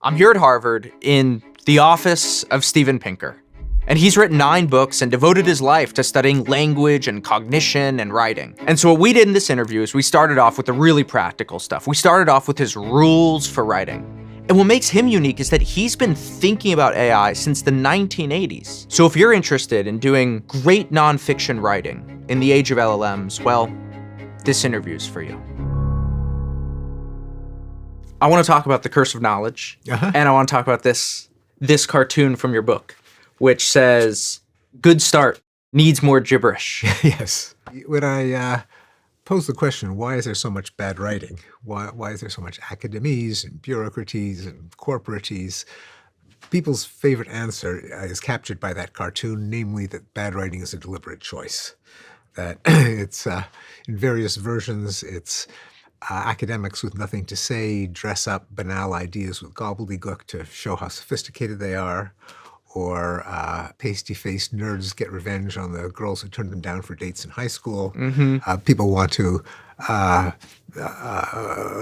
I'm here at Harvard in the office of Steven Pinker. And he's written 9 books and devoted his life to studying language and cognition and writing. And so what we did in this interview is we started off with the really practical stuff. We started off with his rules for writing. And what makes him unique is that he's been thinking about AI since the 1980s. So if you're interested in doing great nonfiction writing in the age of LLMs, well, this interview is for you. I want to talk about the curse of knowledge, and I want to talk about this cartoon from your book, which says, good start, needs more gibberish. Yes. When I pose the question, why is there so much bad writing? Why is there so much academies and bureaucraties and corporaties? People's favorite answer is captured by that cartoon, namely that bad writing is a deliberate choice. That it's, in various versions, it's academics with nothing to say dress up banal ideas with gobbledygook to show how sophisticated they are, or pasty-faced nerds get revenge on the girls who turned them down for dates in high school. People want to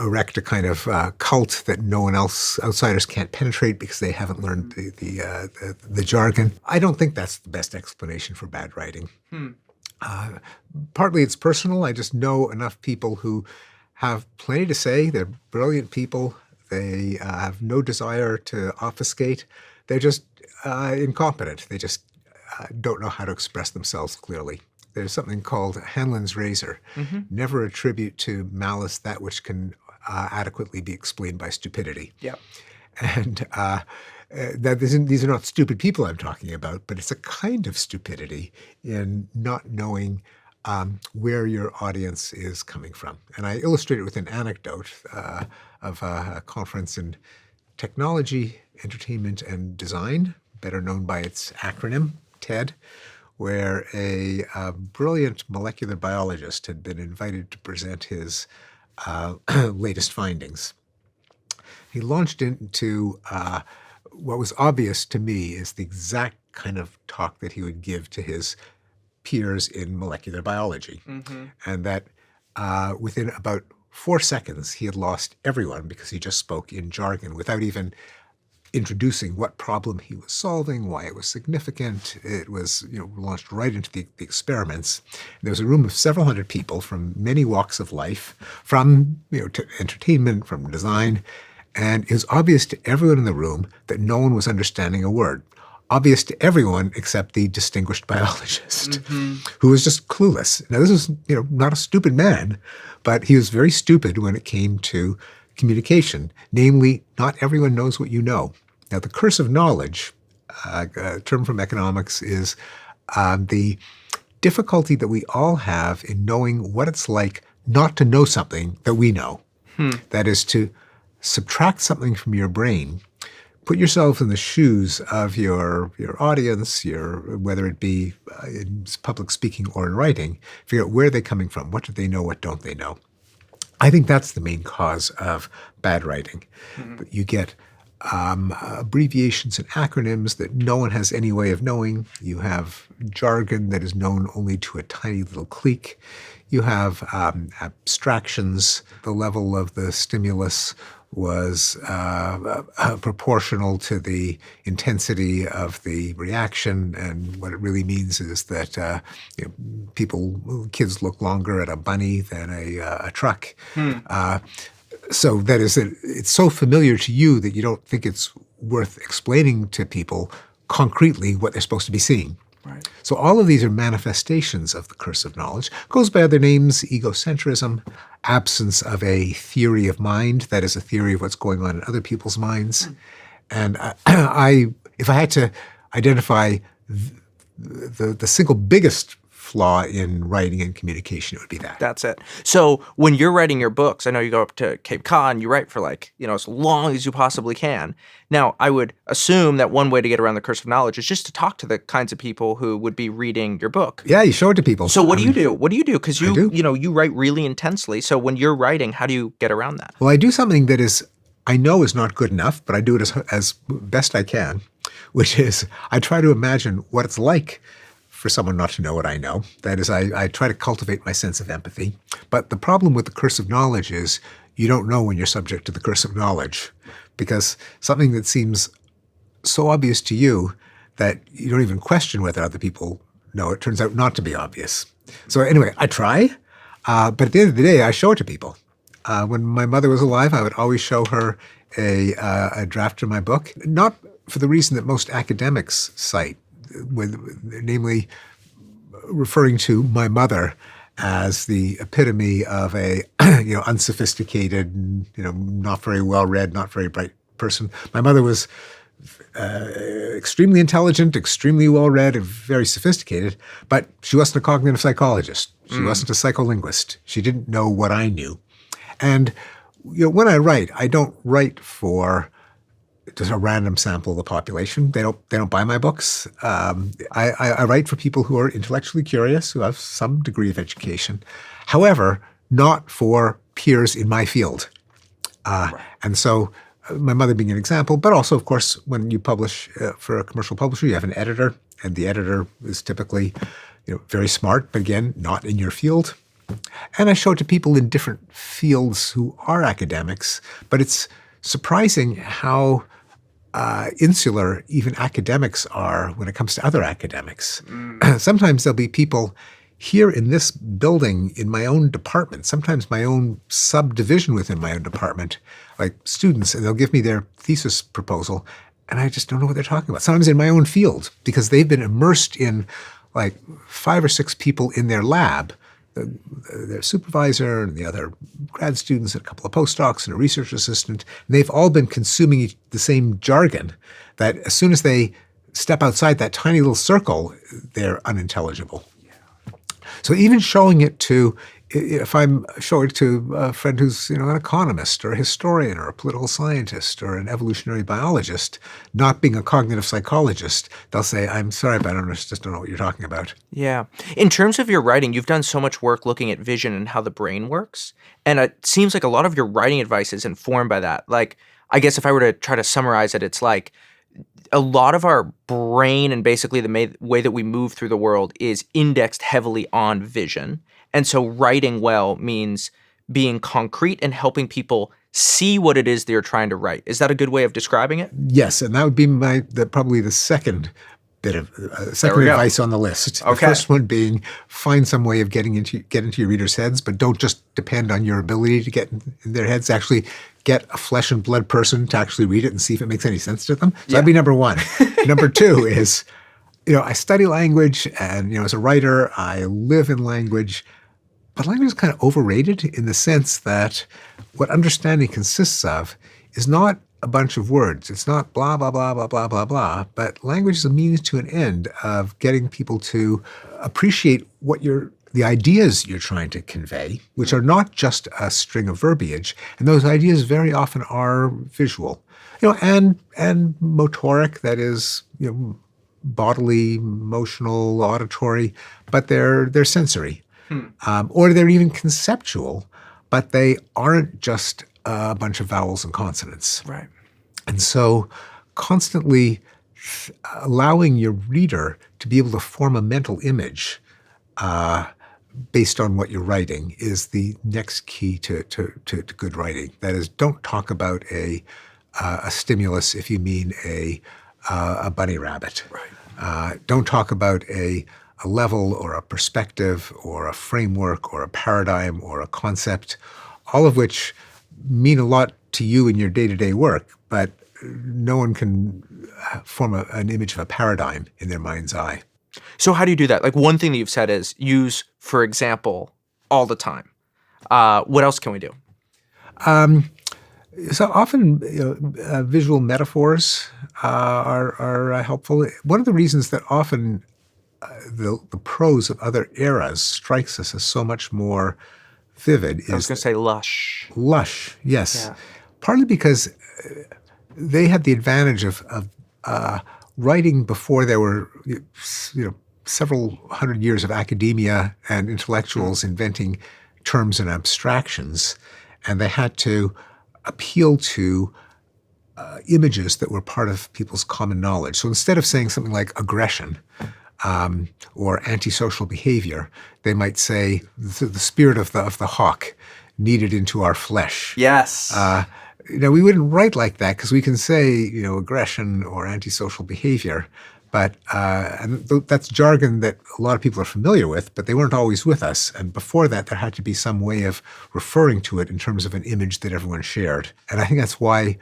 erect a kind of cult that no one else, outsiders can't penetrate because they haven't learned the jargon. I don't think that's the best explanation for bad writing. Partly it's personal. I just know enough people who have plenty to say. They're brilliant people. They have no desire to obfuscate. They're just incompetent. They just don't know how to express themselves clearly. There's something called Hanlon's razor. Never attribute to malice that which can adequately be explained by stupidity. Yeah. And these are not stupid people I'm talking about, but it's a kind of stupidity in not knowing where your audience is coming from. And I illustrate it with an anecdote of a conference in technology, entertainment, and design, better known by its acronym, TED, where a brilliant molecular biologist had been invited to present his latest findings. He launched into what was obvious to me is the exact kind of talk that he would give to his peers in molecular biology. And that within about 4 seconds, he had lost everyone because he just spoke in jargon without even introducing what problem he was solving, why it was significant. It was, launched right into the experiments. There was a room of several hundred people from many walks of life, from to entertainment, from design, and it was obvious to everyone in the room that no one was understanding a word. Obvious to everyone except the distinguished biologist, who was just clueless. Now, this was, not a stupid man, but he was very stupid when it came to communication. Namely, not everyone knows what you know. Now, the curse of knowledge, a term from economics, is the difficulty that we all have in knowing what it's like not to know something that we know. That is to subtract something from your brain. Put yourself in the shoes of your audience, whether it be in public speaking or in writing, figure out where they're coming from, what do they know, what don't they know. I think that's the main cause of bad writing. You get abbreviations and acronyms that no one has any way of knowing. You have jargon that is known only to a tiny little clique. You have abstractions. The level of the stimulus was proportional to the intensity of the reaction, and what it really means is that kids look longer at a bunny than a truck. So that is, it's so familiar to you that you don't think it's worth explaining to people concretely what they're supposed to be seeing. Right. So all of these are manifestations of the curse of knowledge. Goes by other names: egocentrism, absence of a theory of mind, that is a theory of what's going on in other people's minds. And if I had to identify the single biggest flaw in writing and communication, it would be that. That's it. So when you're writing your books, I know you go up to Cape Cod and you write for as long as you possibly can. Now, I would assume that one way to get around the curse of knowledge is just to talk to the kinds of people who would be reading your book. Yeah, you show it to people. So what do you do? What do you do? Because you write really intensely. So when you're writing, how do you get around that? Well, I do something that I know is not good enough, but I do it as best I can, which is I try to imagine what it's like for someone not to know what I know. That is, I try to cultivate my sense of empathy. But the problem with the curse of knowledge is you don't know when you're subject to the curse of knowledge, because something that seems so obvious to you that you don't even question whether other people know it turns out not to be obvious. So anyway, I try, but at the end of the day, I show it to people. When my mother was alive, I would always show her a draft of my book, not for the reason that most academics cite, namely referring to my mother as the epitome of a unsophisticated, not very well read, not very bright person. My mother was extremely intelligent, extremely well read, and very sophisticated, but she wasn't a cognitive psychologist. She wasn't a psycholinguist. She didn't know what I knew. And when I write, I don't write for just a random sample of the population. They don't buy my books. I write for people who are intellectually curious, who have some degree of education. However, not for peers in my field. And so my mother being an example, but also, of course, when you publish for a commercial publisher, you have an editor, and the editor is typically very smart, but again, not in your field. And I show it to people in different fields who are academics, but it's surprising how insular even academics are when it comes to other academics. Sometimes there'll be people here in this building in my own department, sometimes my own subdivision within my own department, like students, and they'll give me their thesis proposal, and I just don't know what they're talking about. Sometimes in my own field, because they've been immersed in like 5 or 6 people in their lab, their supervisor and the other grad students and a couple of postdocs and a research assistant, and they've all been consuming the same jargon that as soon as they step outside that tiny little circle, they're unintelligible. So even showing it to, if I'm showing it to a friend who's an economist or a historian or a political scientist or an evolutionary biologist, not being a cognitive psychologist, they'll say, I'm sorry, but I just don't know what you're talking about. Yeah. In terms of your writing, you've done so much work looking at vision and how the brain works. And it seems like a lot of your writing advice is informed by that. Like, I guess if I were to try to summarize it, it's like a lot of our brain and basically the way that we move through the world is indexed heavily on vision. And so writing well means being concrete and helping people see what it is they're trying to write. Is that a good way of describing it? Yes, and that would be probably the second bit of advice on the list. The first one being find some way of get into your readers' heads, but don't just depend on your ability to get in their heads. Actually get a flesh and blood person to actually read it and see if it makes any sense to them. So that'd be number one. Number two is, I study language, and as a writer, I live in language. But language is kind of overrated in the sense that what understanding consists of is not a bunch of words. It's not blah, blah, blah, blah, blah, blah, blah. But language is a means to an end of getting people to appreciate the ideas you're trying to convey, which are not just a string of verbiage. And those ideas very often are visual, and motoric, that is, bodily, emotional, auditory, but they're sensory. Or they're even conceptual, but they aren't just a bunch of vowels and consonants. Right. And so constantly allowing your reader to be able to form a mental image based on what you're writing is the next key to good writing. That is, don't talk about a stimulus if you mean a bunny rabbit. Right. Don't talk about a level or a perspective or a framework or a paradigm or a concept, all of which mean a lot to you in your day-to-day work, but no one can form an image of a paradigm in their mind's eye. So how do you do that? Like, one thing that you've said is use, for example, all the time. What else can we do? So often visual metaphors are helpful. One of the reasons that often the prose of other eras strikes us as so much more vivid is— I was going to say lush. Lush, yes. Yeah. Partly because they had the advantage of writing before there were several hundred years of academia and intellectuals inventing terms and abstractions, and they had to appeal to images that were part of people's common knowledge. So instead of saying something like aggression or antisocial behavior, they might say the spirit of the hawk kneaded into our flesh. Yes. We wouldn't write like that because we can say, aggression or antisocial behavior, but that's jargon that a lot of people are familiar with, but they weren't always with us. And before that, there had to be some way of referring to it in terms of an image that everyone shared. And I think that's why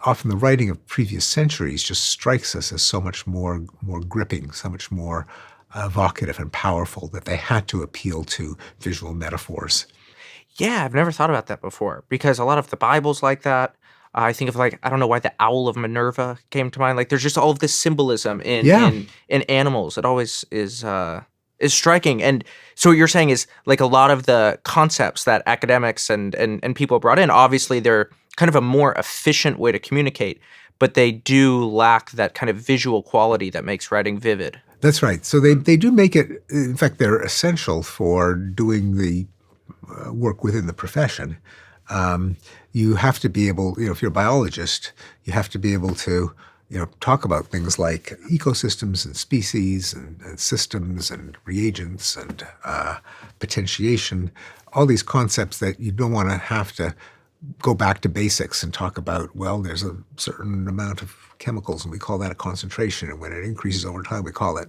often the writing of previous centuries just strikes us as so much more gripping, so much more evocative and powerful, that they had to appeal to visual metaphors. Yeah, I've never thought about that before because a lot of the Bible's like that. I think of I don't know why the owl of Minerva came to mind. Like there's just all of this symbolism in Yeah. in animals. It always is striking. And so what you're saying is like a lot of the concepts that academics and people brought in, obviously they're kind of a more efficient way to communicate, but they do lack that kind of visual quality that makes writing vivid. That's right. So they do make it, in fact, they're essential for doing the work within the profession. You have to be able, if you're a biologist, you have to be able to, talk about things like ecosystems and species and systems and reagents and potentiation, all these concepts that you don't want to have to go back to basics and talk about, well, there's a certain amount of chemicals and we call that a concentration. And when it increases over time, we call it,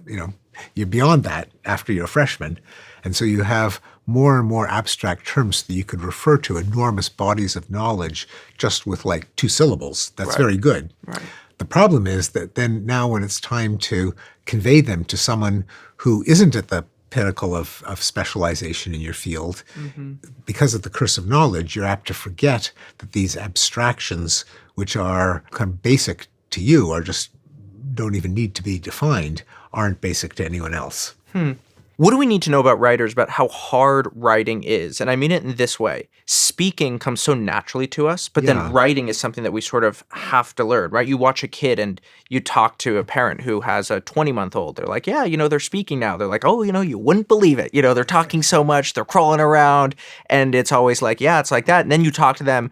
you're beyond that after you're a freshman. And so you have more and more abstract terms that you could refer to enormous bodies of knowledge just with like 2 syllables. That's very good. Right. The problem is that then now when it's time to convey them to someone who isn't at the pinnacle of specialization in your field, because of the curse of knowledge, you're apt to forget that these abstractions, which are kind of basic to you or just don't even need to be defined, aren't basic to anyone else. What do we need to know about writers about how hard writing is? And I mean it in this way. Speaking comes so naturally to us, but then writing is something that we sort of have to learn, right? You watch a kid and you talk to a parent who has a 20-month-old. They're like, yeah, they're speaking now. They're like, oh, you wouldn't believe it. They're talking so much, they're crawling around. And it's always like, yeah, it's like that. And then you talk to them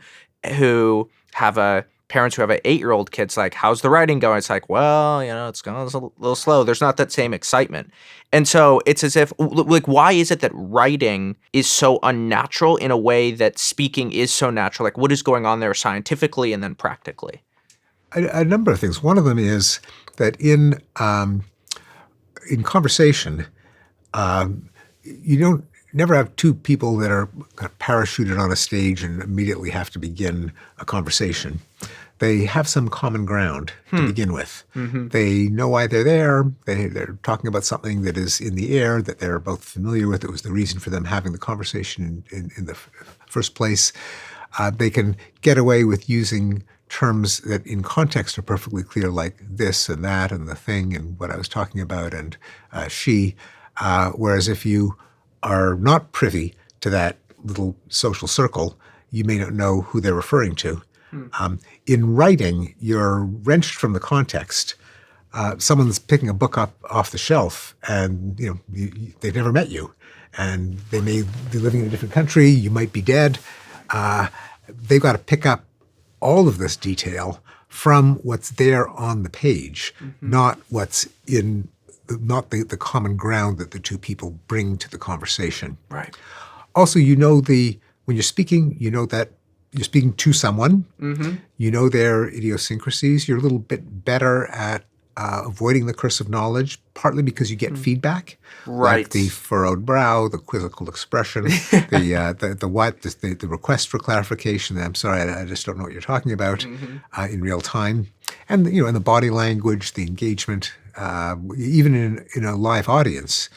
who have parents who have an 8-year-old kid's like, how's the writing going? It's like, well, it's going a little slow. There's not that same excitement. And so it's as if, like, why is it that writing is so unnatural in a way that speaking is so natural? Like, what is going on there scientifically and then practically? A number of things. One of them is that in conversation, you don't never have 2 people that are kind of parachuted on a stage and immediately have to begin a conversation. They have some common ground to begin with. They know why they're there. They're talking about something that is in the air that they're both familiar with. It was the reason for them having the conversation in the first place. They can get away with using terms that in context are perfectly clear, like this and that and the thing and what I was talking about and she. Whereas if you are not privy to that little social circle, you may not know who they're referring to. In writing, you're wrenched from the context. Someone's picking a book up off the shelf and they've never met you and they may be living in a different country. You might be dead. They've got to pick up all of this detail from what's there on the page, not what's not the common ground that the 2 people bring to the conversation. Right. Also, when you're speaking, that you're speaking to someone. You know their idiosyncrasies. You're a little bit better at avoiding the curse of knowledge, partly because you get feedback, right? Like the furrowed brow, the quizzical expression, the request for clarification. I'm sorry, I just don't know what you're talking about in real time, and and the body language, the engagement, even in a live audience.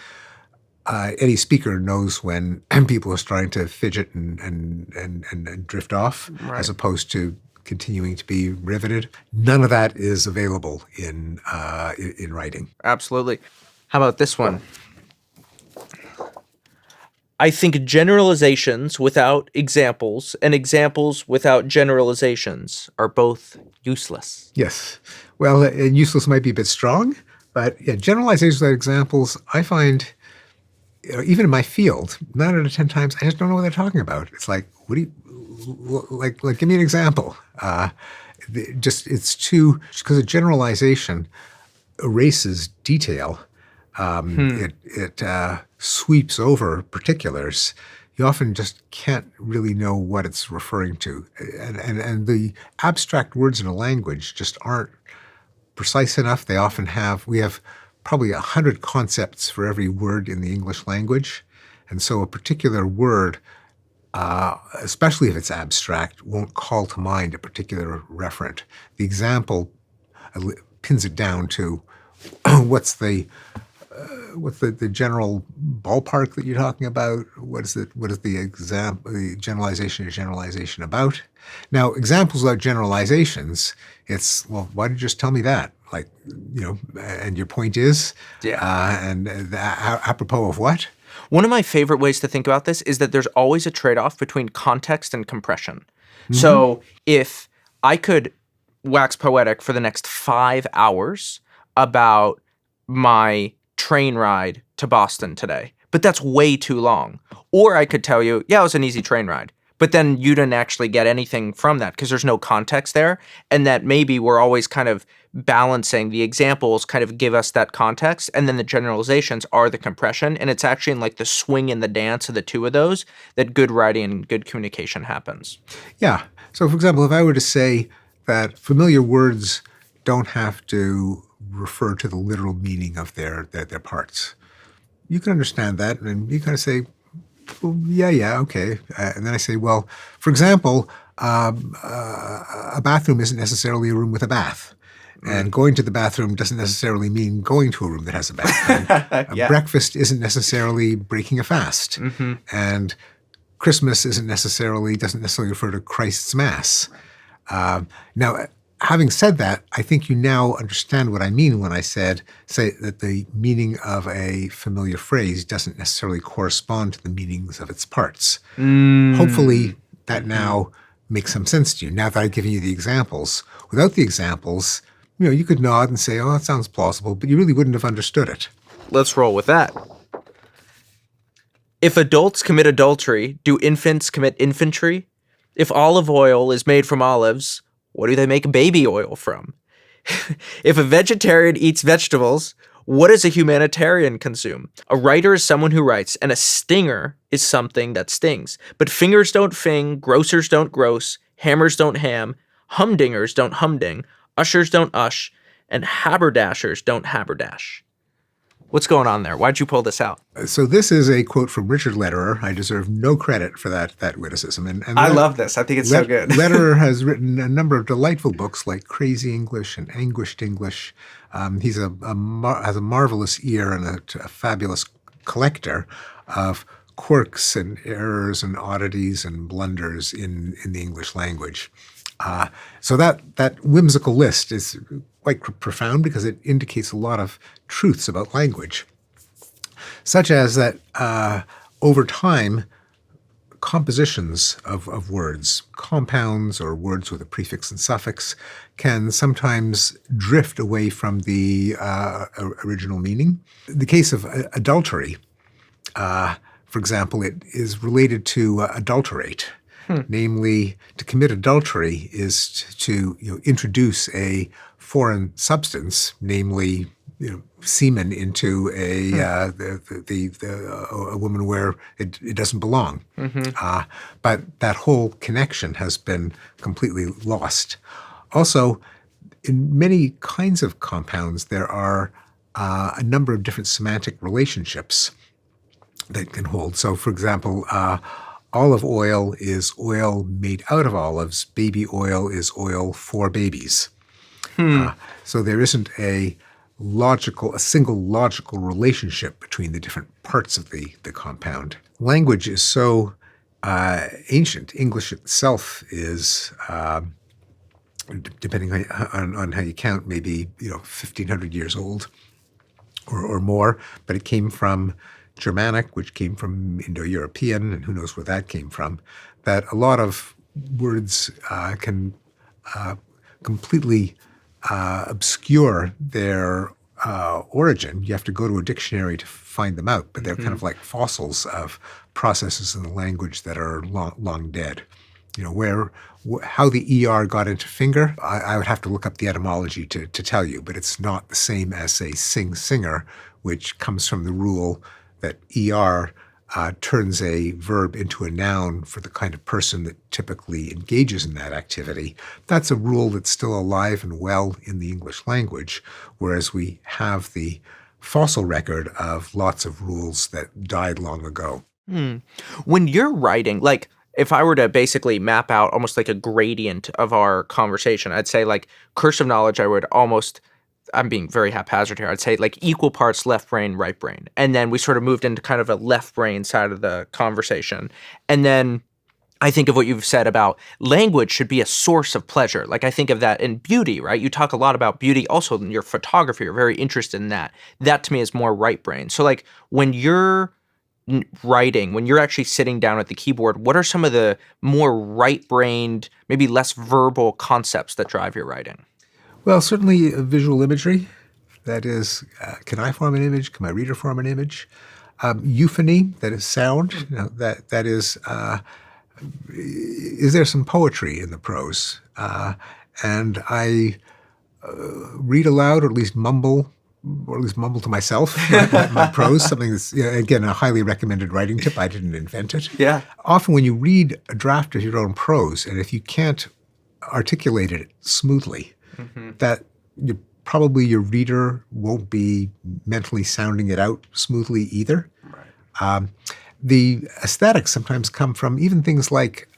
Any speaker knows when people are starting to fidget and drift off, as opposed to continuing to be riveted. None of that is available in writing. Absolutely. How about this one? I think generalizations without examples and examples without generalizations are both useless. Yes. Well, and useless might be a bit strong, but generalizations without examples, I find, even in my field, 9 out of 10 times, I just don't know what they're talking about. It's like, what do you, like give me an example. It's too, because a generalization erases detail. It sweeps over particulars. you often just can't really know what it's referring to. And the abstract words in a language just aren't precise enough. We have probably 100 concepts for every word in the English language. And so a particular word, especially if it's abstract, won't call to mind a particular referent. The example pins it down to what's the general ballpark that you're talking about? What is the generalization about? Now, examples without generalizations, it's, well, why did you just tell me that? Like, and your point is? Yeah. And apropos of what? One of my favorite ways to think about this is that there's always a trade-off between context and compression. So if I could wax poetic for the next 5 hours about my train ride to Boston today, but that's way too long. Or I could tell you, yeah, it was an easy train ride, but then you didn't actually get anything from that because there's no context there. And that maybe we're always kind of balancing. The examples kind of give us that context, and then the generalizations are the compression. And it's actually in like the swing and the dance of the two of those that good writing and good communication happens. Yeah. So, for example, if I were to say that familiar words don't have to refer to the literal meaning of their parts, you can understand that, and you kind of say, well, yeah, okay. And then I say, well, for example, a bathroom isn't necessarily a room with a bath. And going to the bathroom doesn't necessarily mean going to a room that has a bath. And Yeah. breakfast isn't necessarily breaking a fast. And Christmas doesn't necessarily refer to Christ's Mass. Now, having said that, I think you now understand what I mean when I say that the meaning of a familiar phrase doesn't necessarily correspond to the meanings of its parts. Hopefully, that now makes some sense to you, now that I've given you the examples. Without the examples, you could nod and say, oh, that sounds plausible, but you really wouldn't have understood it. Let's roll with that. If adults commit adultery, do infants commit infantry? If olive oil is made from olives, what do they make baby oil from? If a vegetarian eats vegetables, what does a humanitarian consume? A writer is someone who writes, and a stinger is something that stings. But fingers don't fing, grocers don't gross, hammers don't ham, humdingers don't humding, ushers don't ush, and haberdashers don't haberdash. What's going on there? Why'd you pull this out? So this is a quote from Richard Lederer. I deserve no credit for that witticism. And I love this. I think it's so good. Lederer has written a number of delightful books like Crazy English and Anguished English. He's has a marvelous ear and a fabulous collector of quirks and errors and oddities and blunders in the English language. So that whimsical list is quite profound because it indicates a lot of truths about language, such as that over time, compositions of words, compounds or words with a prefix and suffix, can sometimes drift away from the original meaning. In the case of adultery, for example, it is related to adulterate. Namely, to commit adultery is to introduce a foreign substance, namely semen, into a woman where it doesn't belong. But that whole connection has been completely lost. Also, in many kinds of compounds, there are a number of different semantic relationships that can hold. So, for example, olive oil is oil made out of olives. Baby oil is oil for babies. So there isn't a single logical relationship between the different parts of the compound. Language is so ancient. English itself is, depending on how you count, maybe 1,500 years old or more. But it came from Germanic, which came from Indo-European, and who knows where that came from. That a lot of words can completely obscure their origin. You have to go to a dictionary to find them out, but they're kind of like fossils of processes in the language that are long dead. How the ER got into finger, I would have to look up the etymology to tell you, but it's not the same as, say, singer, which comes from the rule that ER turns a verb into a noun for the kind of person that typically engages in that activity. That's a rule that's still alive and well in the English language, whereas we have the fossil record of lots of rules that died long ago. When you're writing, like if I were to basically map out almost like a gradient of our conversation, I'd say like cursive knowledge, I'm being very haphazard here. I'd say like equal parts left brain, right brain. And then we sort of moved into kind of a left brain side of the conversation. And then I think of what you've said about language should be a source of pleasure. Like I think of that in beauty, right? You talk a lot about beauty. Also in your photography, you're very interested in that. That to me is more right brain. So like when you're writing, when you're actually sitting down at the keyboard, what are some of the more right-brained, maybe less verbal concepts that drive your writing? Well, certainly visual imagery. That is, can I form an image? Can my reader form an image? Euphony, that is sound. That is there some poetry in the prose? And I read aloud, or at least mumble to myself my prose, something that's, again, a highly recommended writing tip. I didn't invent it. Yeah. Often when you read a draft of your own prose, and if you can't articulate it smoothly, that probably your reader won't be mentally sounding it out smoothly either. Right. The aesthetics sometimes come from even things like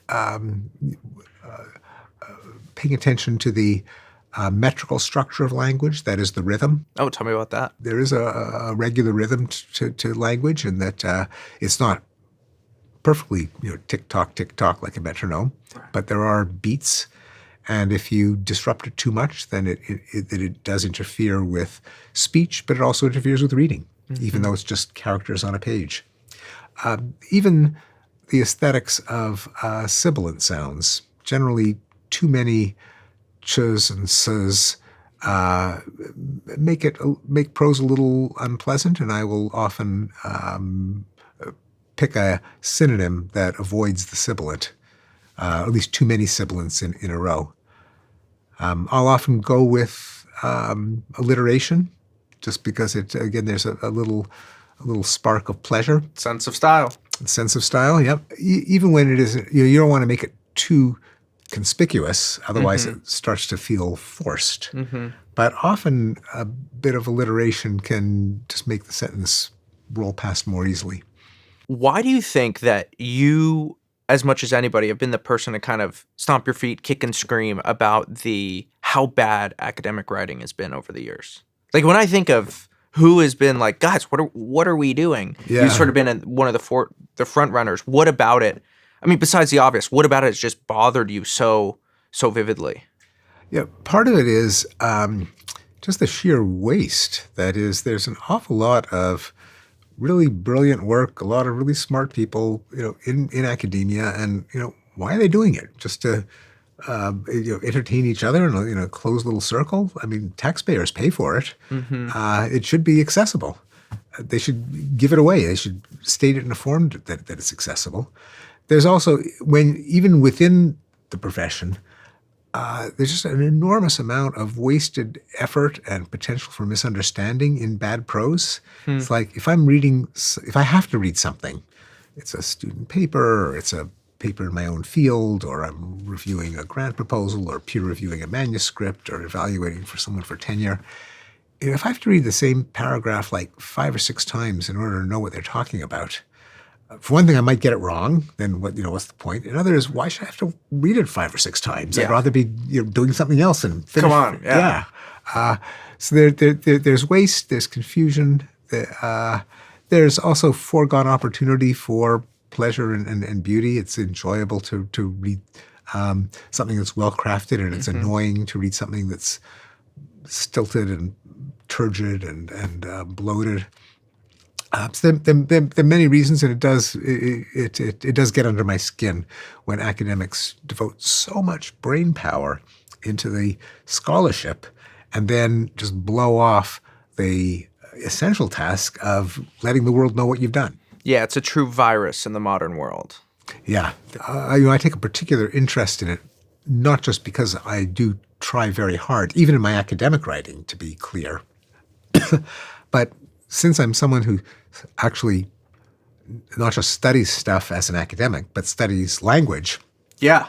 paying attention to the metrical structure of language, that is the rhythm. Oh, tell me about that. There is a regular rhythm to language, and that it's not perfectly tick-tock, tick-tock like a metronome, but there are beats. And if you disrupt it too much, then it does interfere with speech, but it also interferes with reading, even though it's just characters on a page. Even the aesthetics of sibilant sounds, generally too many ch's and s's make prose a little unpleasant, and I will often pick a synonym that avoids the sibilant, at least too many sibilants in a row. I'll often go with alliteration, just because there's a little spark of pleasure. Sense of style. Sense of style, yep. Even when it is, you don't want to make it too conspicuous, otherwise it starts to feel forced. But often a bit of alliteration can just make the sentence roll past more easily. Why do you think that you, as much as anybody, have been the person to kind of stomp your feet, kick and scream about how bad academic writing has been over the years? Like when I think of who has been like, guys, what are we doing? Yeah. You've sort of been one of the front runners. What about it? I mean, besides the obvious, what about it has just bothered you so vividly? Yeah, part of it is just the sheer waste. That is, there's an awful lot of really brilliant work, a lot of really smart people, in academia, and why are they doing it? Just to entertain each other in a closed little circle? I mean, taxpayers pay for it. It should be accessible. They should give it away. They should state it in a form that it's accessible. There's also, even within the profession, there's just an enormous amount of wasted effort and potential for misunderstanding in bad prose. It's like if I have to read something, it's a student paper, or it's a paper in my own field, or I'm reviewing a grant proposal, or peer reviewing a manuscript, or evaluating for someone for tenure. If I have to read the same paragraph like 5 or 6 times in order to know what they're talking about, for one thing, I might get it wrong. Then what's the point? Another is, why should I have to read it 5 or 6 times? Yeah. I'd rather be doing something else and finish. Come on, yeah. So there's waste, there's confusion. There's also foregone opportunity for pleasure and beauty. It's enjoyable to read something that's well crafted, and it's annoying to read something that's stilted and turgid and bloated. So there are many reasons, and it does get under my skin when academics devote so much brain power into the scholarship and then just blow off the essential task of letting the world know what you've done. Yeah, it's a true virus in the modern world. Yeah. I take a particular interest in it, not just because I do try very hard, even in my academic writing, to be clear, but since I'm someone who actually not just studies stuff as an academic, but studies language, Yeah.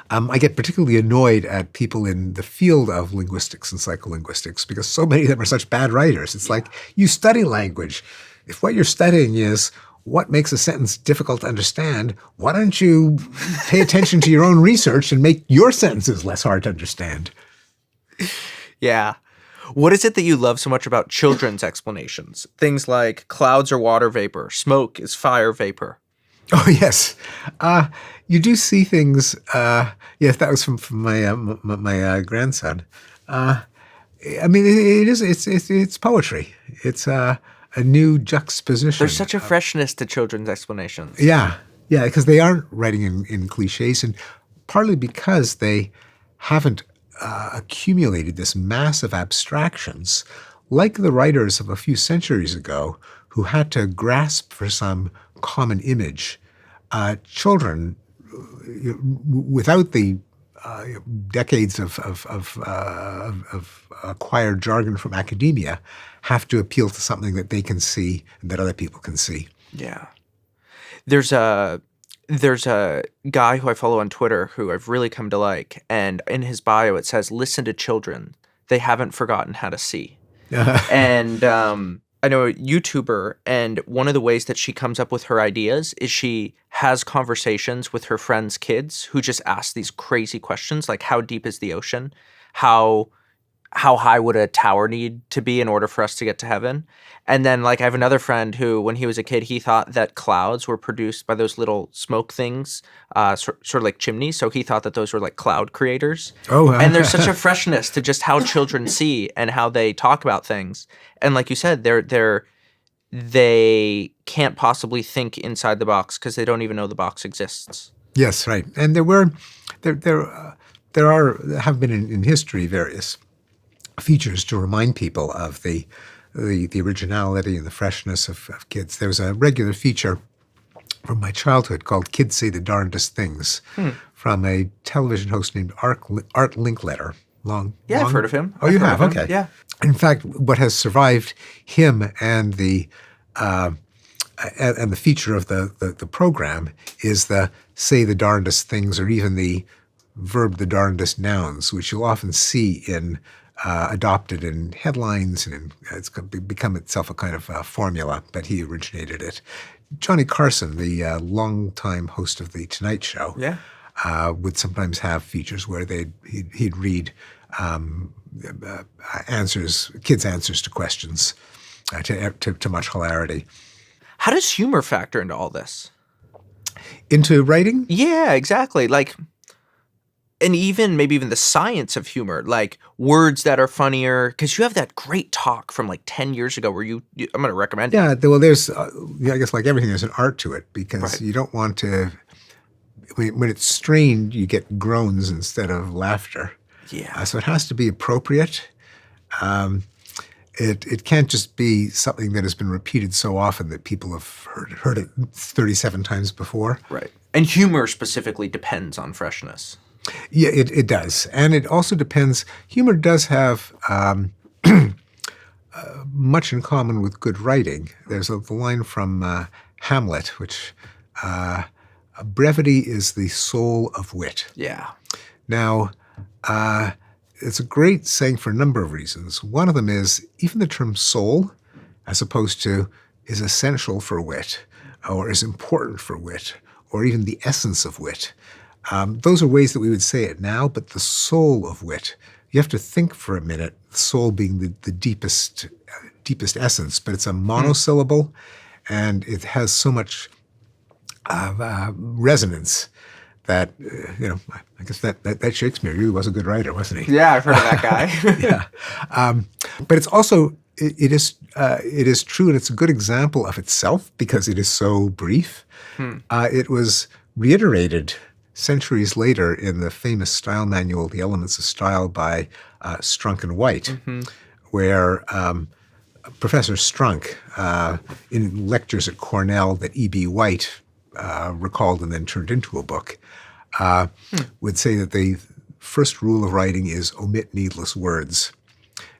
I get particularly annoyed at people in the field of linguistics and psycholinguistics because so many of them are such bad writers. It's like, you study language. If what you're studying is what makes a sentence difficult to understand, why don't you pay attention to your own research and make your sentences less hard to understand? Yeah. What is it that you love so much about children's explanations? Things like clouds are water vapor, smoke is fire vapor. Oh, yes. You do see things. Yes, that was from my grandson. I mean, it's poetry. It's a new juxtaposition. There's such a freshness to children's explanations. Yeah, because they aren't writing in cliches, and partly because they haven't accumulated this massive abstractions like the writers of a few centuries ago who had to grasp for some common image. Children, without the decades of acquired jargon from academia, have to appeal to something that they can see and that other people can see. Yeah. There's a guy who I follow on Twitter who I've really come to like, and in his bio it says, "Listen to children. They haven't forgotten how to see." And I know a YouTuber, and one of the ways that she comes up with her ideas is she has conversations with her friends' kids who just ask these crazy questions like, how deep is the ocean? How high would a tower need to be in order for us to get to heaven? And then like I have another friend who, when he was a kid, he thought that clouds were produced by those little smoke things, sort of like chimneys. So he thought that those were like cloud creators. Oh, and there's such a freshness to just how children see and how they talk about things. And like you said, they can't possibly think inside the box because they don't even know the box exists. Yes, right. And there have been in history various features to remind people of the originality and the freshness of kids. There was a regular feature from my childhood called Kids Say the Darndest Things from a television host named Art Linkletter. I've heard of him. Oh, you have? Okay. Yeah. In fact, what has survived him and the feature of the program is the say the darndest things, or even the verb the darndest nouns, which you'll often see in adopted in headlines, and it's become itself a kind of formula, but he originated it. Johnny Carson, the longtime host of The Tonight Show, would sometimes have features where he'd read kids' answers to questions to much hilarity. How does humor factor into all this? Into writing? Yeah, exactly. Like, and maybe even the science of humor, like words that are funnier, because you have that great talk from like 10 years ago where I'm going to recommend it. Yeah, well, there's, I guess like everything, there's an art to it, because you don't want to, when it's strained, you get groans instead of laughter. Yeah. So it has to be appropriate. It can't just be something that has been repeated so often that people have heard it 37 times before. Right. And humor specifically depends on freshness. Yeah, it does. And it also depends, humor does have much in common with good writing. There's the line from Hamlet, which brevity is the soul of wit. Yeah. Now, it's a great saying for a number of reasons. One of them is even the term soul, as opposed to is essential for wit, or is important for wit, or even the essence of wit. Those are ways that we would say it now, but the soul of wit, you have to think for a minute, the soul being the deepest essence, but it's a monosyllable, and it has so much resonance that, I guess that Shakespeare really was a good writer, wasn't he? Yeah, I've heard of that guy. Yeah. But it's also, it is true, and it's a good example of itself because it is so brief. It was reiterated centuries later in the famous style manual, The Elements of Style by Strunk and White, where Professor Strunk, in lectures at Cornell that E.B. White recalled and then turned into a book, would say that the first rule of writing is omit needless words.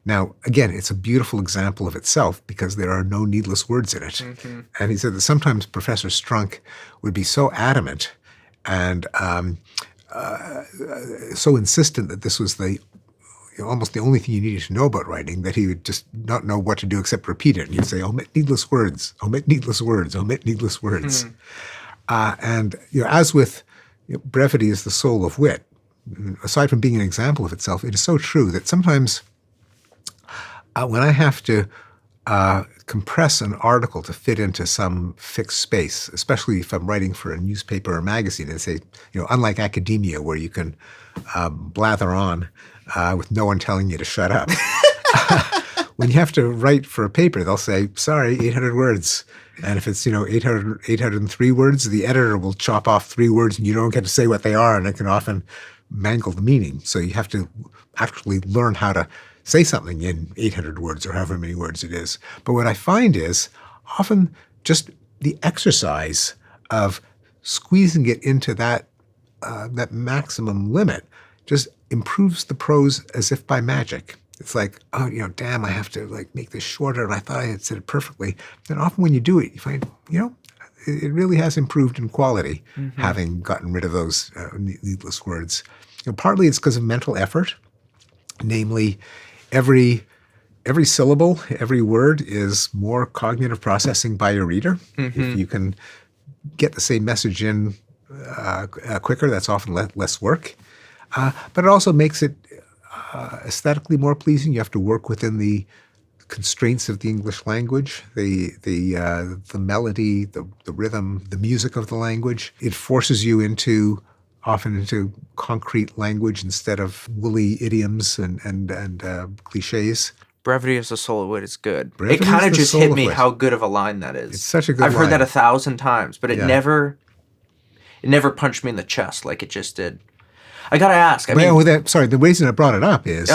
Now, again, it's a beautiful example of itself because there are no needless words in it. And he said that sometimes Professor Strunk would be so adamant and so insistent that this was almost the only thing you needed to know about writing, that he would just not know what to do except repeat it. And he'd say, omit needless words, omit needless words, omit needless words. And as with brevity is the soul of wit, aside from being an example of itself, it is so true that sometimes when I have to compress an article to fit into some fixed space, especially if I'm writing for a newspaper or magazine, and say, unlike academia where you can blather on with no one telling you to shut up. When you have to write for a paper, they'll say, sorry, 800 words. And if it's, 803 words, the editor will chop off 3 words and you don't get to say what they are, and it can often mangle the meaning. So you have to actually learn how to say something in 800 words or however many words it is. But what I find is often just the exercise of squeezing it into that maximum limit just improves the prose as if by magic. It's like, oh, damn, I have to make this shorter, and I thought I had said it perfectly. And often when you do it, you find, it really has improved in quality, having gotten rid of those needless words. Partly it's because of mental effort, namely, every syllable, every word is more cognitive processing by your reader. If you can get the same message in quicker, that's often less work. But it also makes it aesthetically more pleasing. You have to work within the constraints of the English language, the melody, the rhythm, the music of the language. It forces you often into concrete language instead of woolly idioms and cliches. Brevity is the soul of wit is good. Brevity it kind of is the just soul hit of me wit. how good of a line that is. It's such a good I've line. heard that 1,000 times, but it Yeah. never punched me in the chest like it just did. I gotta ask. The reason I brought it up is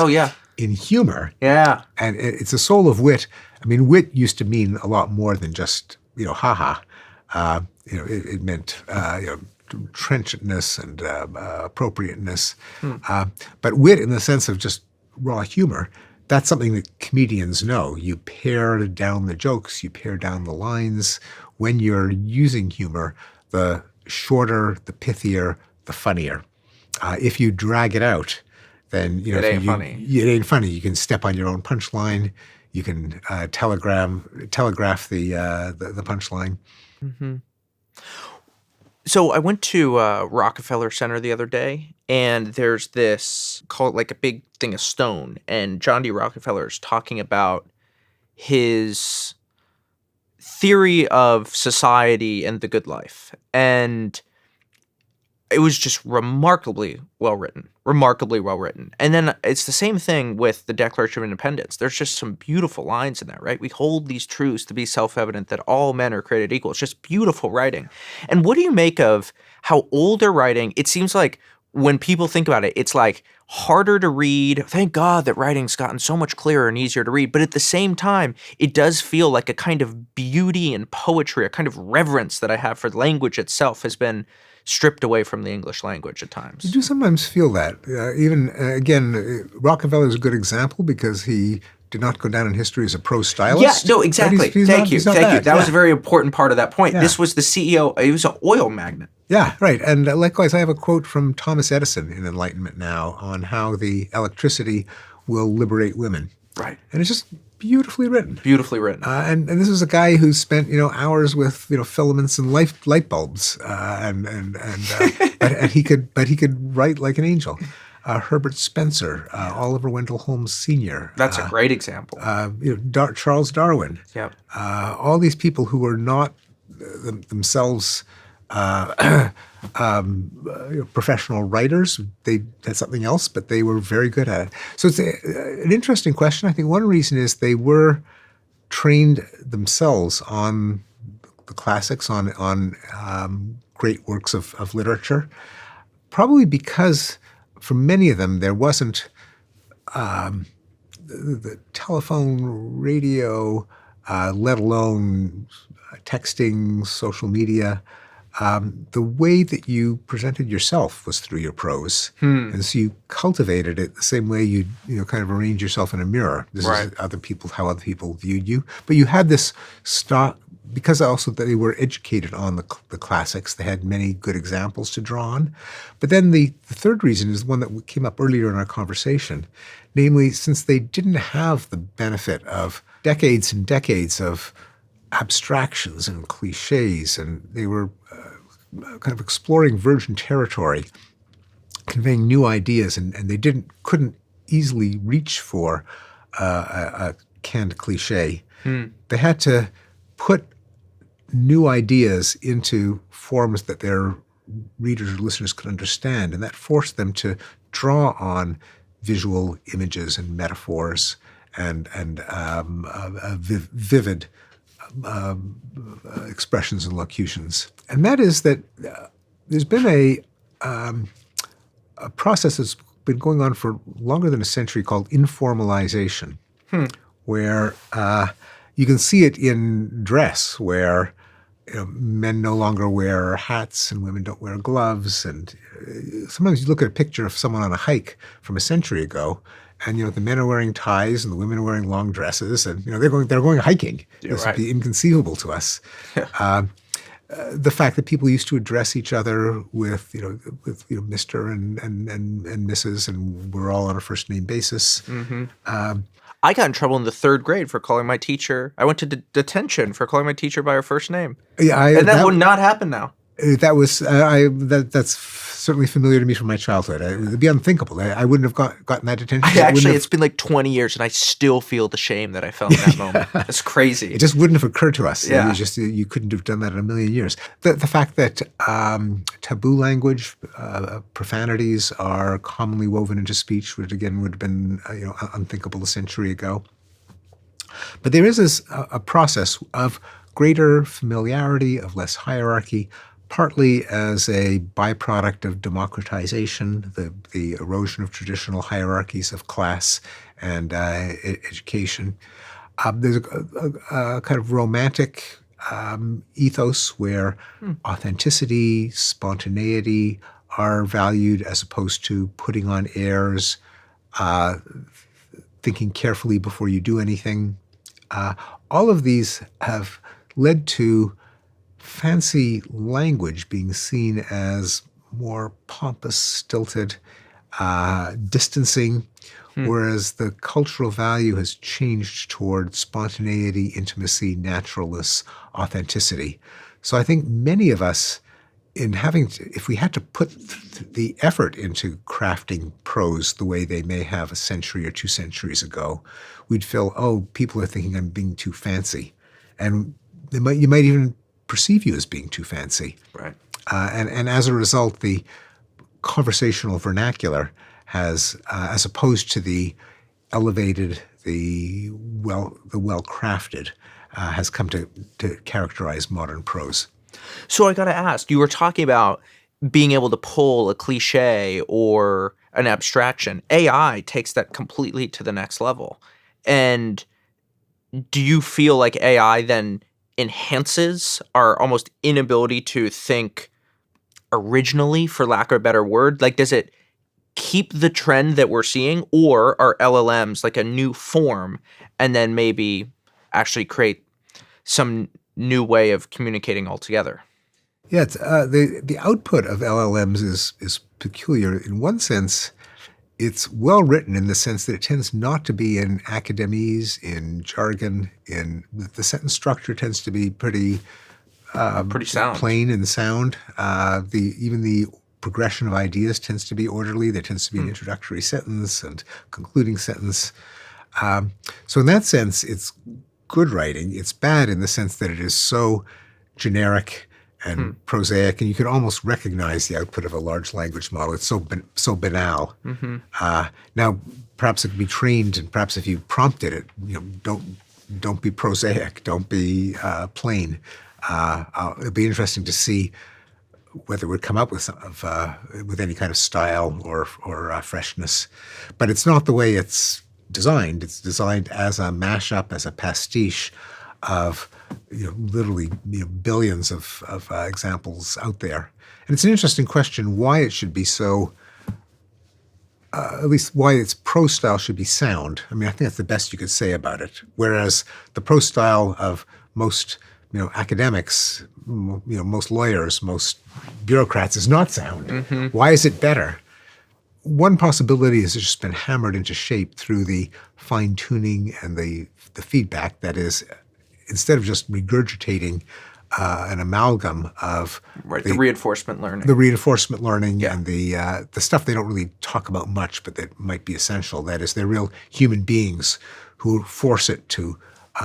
in humor. Yeah. And it's a soul of wit. I mean, wit used to mean a lot more than just, haha. It meant, trenchantness and appropriateness. But wit in the sense of just raw humor, that's something that comedians know. You pare down the jokes, you pare down the lines. When you're using humor, the shorter, the pithier, the funnier. If you drag it out, then it ain't funny. It ain't funny. You can step on your own punchline. You can telegraph the punchline. So I went to Rockefeller Center the other day, and there's this, call it like a big thing of stone, and John D. Rockefeller is talking about his theory of society and the good life. And it was just remarkably well written. And then it's the same thing with the Declaration of Independence. There's just some beautiful lines in there, right? We hold these truths to be self-evident that all men are created equal. It's just beautiful writing. And what do you make of how older writing, it seems like when people think about it, it's like harder to read. Thank God that writing's gotten so much clearer and easier to read. But at the same time, it does feel like a kind of beauty and poetry, a kind of reverence that I have for the language itself has been stripped away from the English language at times. You do sometimes feel that. Again, Rockefeller is a good example because he did not go down in history as a prose stylist. Yeah, no, exactly. Thank you. That was a very important part of that point. Yeah. This was the CEO. He was an oil magnate. Yeah, right. And likewise, I have a quote from Thomas Edison in Enlightenment Now on how the electricity will liberate women. Right. And it's just beautifully written. Beautifully written. And this is a guy who spent hours with filaments and light bulbs, but he could write like an angel. Herbert Spencer, Oliver Wendell Holmes Sr. That's a great example. Charles Darwin. Yep. All these people who were not themselves professional writers. They had something else, but they were very good at it. So it's an interesting question. I think one reason is they were trained themselves on the classics, on great works of literature, probably because for many of them there wasn't the telephone, radio, let alone texting, social media. the way that you presented yourself was through your prose. And so you cultivated it the same way you kind of arrange yourself in a mirror. This Right. is how other people viewed you. But you had this stock, because also that they were educated on the classics, they had many good examples to draw on. But then the third reason is the one that came up earlier in our conversation, namely, since they didn't have the benefit of decades and decades of abstractions and cliches, and they were kind of exploring virgin territory, conveying new ideas, and they couldn't easily reach for a canned cliche. They had to put new ideas into forms that their readers or listeners could understand, and that forced them to draw on visual images and metaphors and vivid expressions and locutions. And that is that there's been a process that's been going on for longer than a century called informalization, where you can see it in dress, where men no longer wear hats and women don't wear gloves. And sometimes you look at a picture of someone on a hike from a century ago, and the men are wearing ties and the women are wearing long dresses, and they're going hiking. This would be inconceivable to us. The fact that people used to address each other with Mr. and Mrs. and we're all on a first name basis. I got in trouble in the 3rd grade for calling my teacher. I went to detention for calling my teacher by her first name. Yeah, and that would not happen now. That's certainly familiar to me from my childhood. It would be unthinkable. I wouldn't have gotten that detention. It's been like 20 years, and I still feel the shame that I felt in that moment. It's crazy. It just wouldn't have occurred to us. Yeah. You couldn't have done that in a million years. The fact that taboo language, profanities are commonly woven into speech, which again would have been unthinkable a century ago. But there is a process of greater familiarity, of less hierarchy, partly as a byproduct of democratization, the erosion of traditional hierarchies of class and education. There's a kind of romantic ethos where authenticity, spontaneity are valued as opposed to putting on airs, thinking carefully before you do anything. All of these have led to fancy language being seen as more pompous, stilted, distancing, whereas the cultural value has changed toward spontaneity, intimacy, naturalness, authenticity. So I think many of us, if we had to put the effort into crafting prose the way they may have a century or 2 centuries ago, we'd feel, people are thinking I'm being too fancy. And you might even perceive you as being too fancy. Right. And as a result, the conversational vernacular has, as opposed to the elevated, the well-crafted, has come to characterize modern prose. So I got to ask, you were talking about being able to pull a cliche or an abstraction. AI takes that completely to the next level. And do you feel like AI then enhances our almost inability to think originally, for lack of a better word? Like, does it keep the trend that we're seeing, or are LLMs like a new form and then maybe actually create some new way of communicating altogether? Yeah, it's, the output of LLMs is peculiar. In one sense, it's well written in the sense that it tends not to be in academies, in jargon, the sentence structure tends to be pretty sound, plain and sound. Even the progression of ideas tends to be orderly. There tends to be an introductory sentence and concluding sentence. So in that sense, it's good writing. It's bad in the sense that it is so generic and prosaic, and you can almost recognize the output of a large language model. It's so banal. Now, perhaps it can be trained, and perhaps if you prompted it, don't be prosaic, don't be plain. It'd be interesting to see whether it would come up with any kind of style or freshness. But it's not the way it's designed. It's designed as a mashup, as a pastiche of literally billions of examples out there. And it's an interesting question why it should be so, at least why its prose style should be sound. I mean, I think that's the best you could say about it. Whereas the prose style of most academics, most lawyers, most bureaucrats is not sound. Mm-hmm. Why is it better? One possibility is it's just been hammered into shape through the fine-tuning and the feedback that is, instead of just regurgitating an amalgam of the reinforcement learning. The reinforcement learning Yeah. and the stuff they don't really talk about much, but that might be essential. That is, they're real human beings who force it to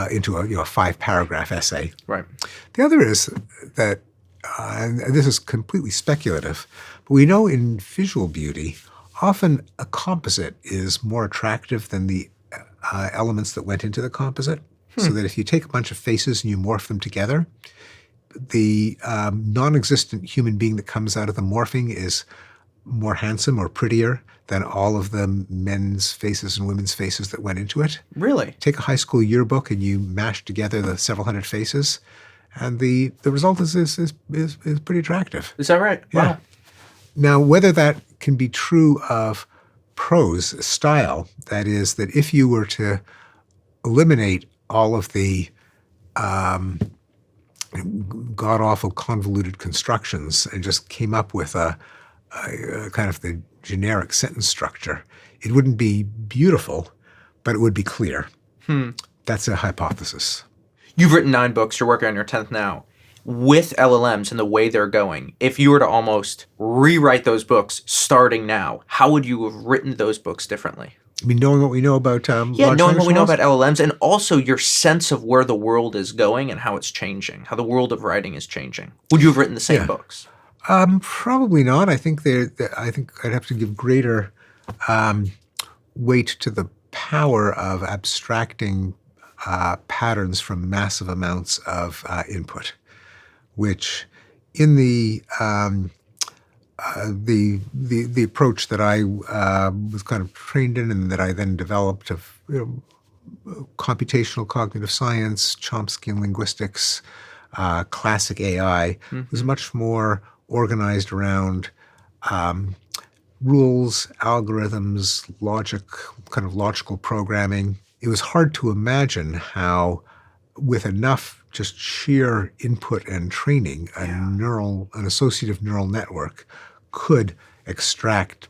into a 5-paragraph essay. Right. The other is that, and this is completely speculative, but we know in visual beauty, often a composite is more attractive than the elements that went into the composite. So that if you take a bunch of faces and you morph them together, the non-existent human being that comes out of the morphing is more handsome or prettier than all of the men's faces and women's faces that went into it. Really? Take a high school yearbook and you mash together the several hundred faces, and the result is pretty attractive. Is that right? Yeah. Wow. Now, whether that can be true of prose style, that is, that if you were to eliminate all of the god-awful convoluted constructions and just came up with a kind of the generic sentence structure, it wouldn't be beautiful, but it would be clear. That's a hypothesis. You've written 9 books. You're working on your 10th now. With LLMs and the way they're going, if you were to almost rewrite those books starting now, how would you have written those books differently? I mean, knowing what we know about knowing what we know about LLMs, and also your sense of where the world is going and how it's changing, how the world of writing is changing. Would you have written the same books? Probably not. I think I think I'd have to give greater weight to the power of abstracting patterns from massive amounts of input, which in the approach that I was kind of trained in and that I then developed of computational cognitive science, Chomsky linguistics, classic AI, was much more organized around rules, algorithms, logic, kind of logical programming. It was hard to imagine how, with enough just sheer input and training, an associative neural network could extract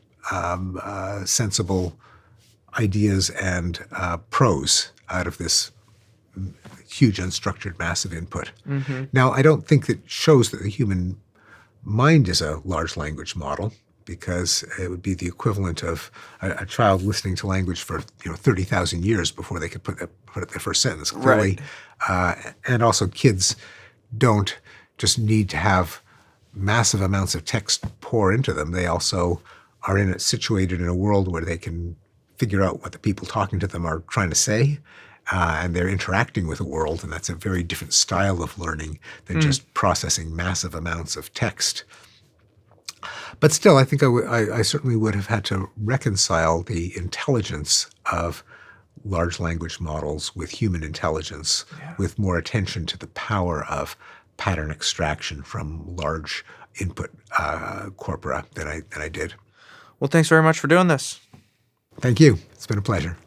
sensible ideas and prose out of this huge unstructured massive input. Now, I don't think that shows that the human mind is a large language model, because it would be the equivalent of a child listening to language for 30,000 years before they could put out their first sentence. Clearly, and also kids don't just need to have massive amounts of text pour into them. They also are situated in a world where they can figure out what the people talking to them are trying to say, and they're interacting with the world, and that's a very different style of learning than just processing massive amounts of text. But still, I think I certainly would have had to reconcile the intelligence of large language models with human intelligence, with more attention to the power of pattern extraction from large input corpora than I did. Well, thanks very much for doing this. Thank you. It's been a pleasure.